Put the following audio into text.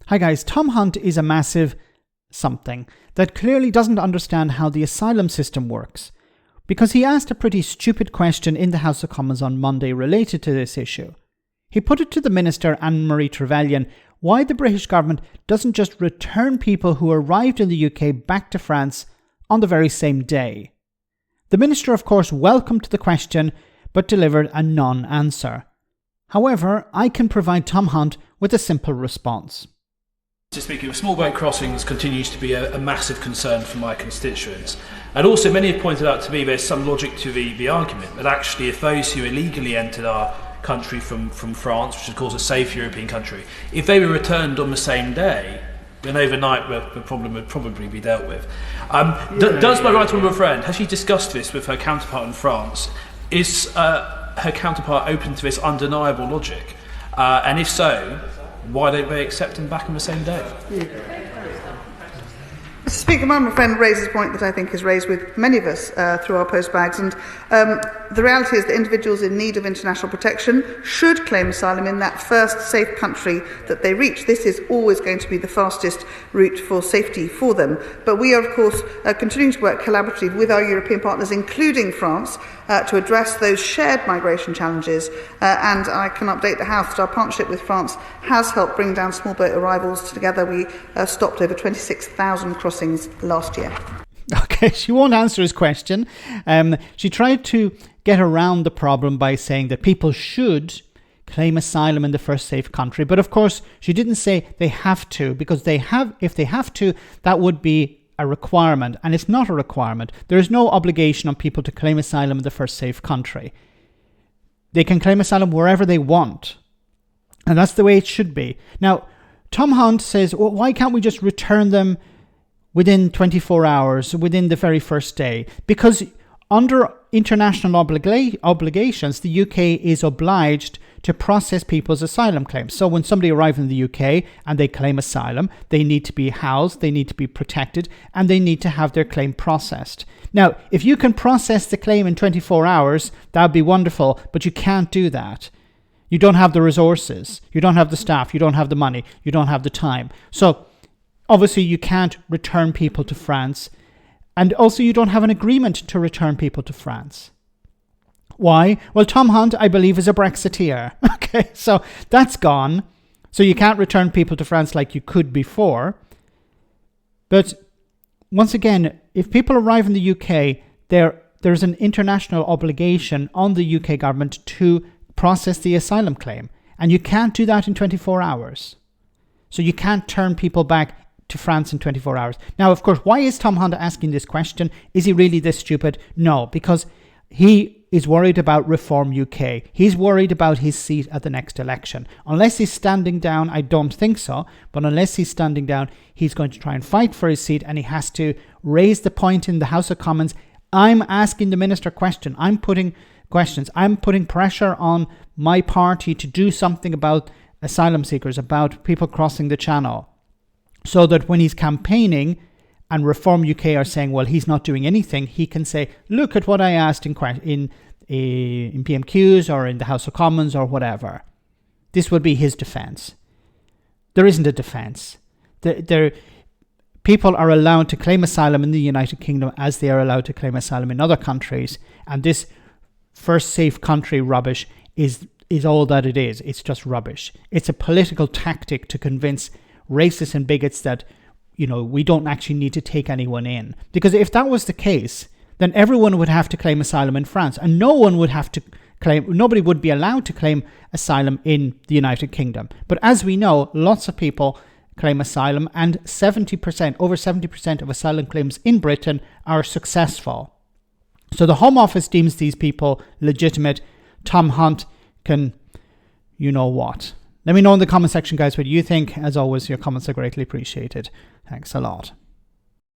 Hi guys, Tom Hunt is a massive something that clearly doesn't understand how the asylum system works, because he asked a pretty stupid question in the House of Commons on Monday related to this issue. He put it to the Minister Anne-Marie Trevelyan why the British government doesn't just return people who arrived in the UK back to France on the very same day. The Minister, of course, welcomed the question but delivered a non-answer. However, I can provide Tom Hunt with a simple response. To speak of small boat crossings continues to be a massive concern for my constituents. And also many have pointed out to me there's some logic to the argument that actually if those who illegally entered our country from France, which is of course a safe European country, if they were returned on the same day, then overnight the problem would probably be dealt with. Does my right honourable friend, has she discussed this with her counterpart in France? Is her counterpart open to this undeniable logic? And if so, why don't they accept him back on the same day? Mr. Speaker, my friend raises a point that I think is raised with many of us through our postbags, and the reality is that individuals in need of international protection should claim asylum in that first safe country that they reach. This is always going to be the fastest route for safety for them. But we are, of course, continuing to work collaboratively with our European partners, including France, to address those shared migration challenges. And I can update the House that our partnership with France has helped bring down small boat arrivals. Together we stopped over 26,000 crossings last year. Okay, she won't answer his question. She tried to get around the problem by saying that people should claim asylum in the first safe country. But of course, she didn't say they have to, because if they have to, that would be a requirement, and it's not a requirement. There is no obligation on people to claim asylum in the first safe country. They can claim asylum wherever they want, and that's the way it should be. Now, Tom Hunt says, well, why can't we just return them within 24 hours, within the very first day? Because under international obligations, the UK is obliged to process people's asylum claims. So when somebody arrives in the UK and they claim asylum, they need to be housed, they need to be protected, and they need to have their claim processed. Now, if you can process the claim in 24 hours, that would be wonderful, but you can't do that. You don't have the resources, you don't have the staff, you don't have the money, you don't have the time. So obviously you can't return people to France, and also you don't have an agreement to return people to France. Why? Well, Tom Hunt, I believe, is a Brexiteer. Okay, so that's gone. So you can't return people to France like you could before. But once again, if people arrive in the UK, there's an international obligation on the UK government to process the asylum claim. And you can't do that in 24 hours. So you can't turn people back to France in 24 hours. Now, of course, why is Tom Hunt asking this question? Is he really this stupid? No, because he is worried about Reform UK. He's worried about his seat at the next election. Unless he's standing down, I don't think so, but unless he's standing down, he's going to try and fight for his seat, and he has to raise the point in the House of Commons. I'm asking the minister question. I'm putting questions. I'm putting pressure on my party to do something about asylum seekers, about people crossing the channel, so that when he's campaigning and Reform UK are saying, well, he's not doing anything, he can say, look at what I asked in PMQs or in the House of Commons or whatever. This would be his defence. There isn't a defence. People are allowed to claim asylum in the United Kingdom as they are allowed to claim asylum in other countries. And this first safe country rubbish is all that it is. It's just rubbish. It's a political tactic to convince racists and bigots that, we don't actually need to take anyone in. Because if that was the case, then everyone would have to claim asylum in France, and nobody would be allowed to claim asylum in the United Kingdom. But as we know, lots of people claim asylum, and over 70% of asylum claims in Britain are successful. So the Home Office deems these people legitimate. Tom Hunt can, what. Let me know in the comment section, guys, what you think. As always, your comments are greatly appreciated. Thanks a lot.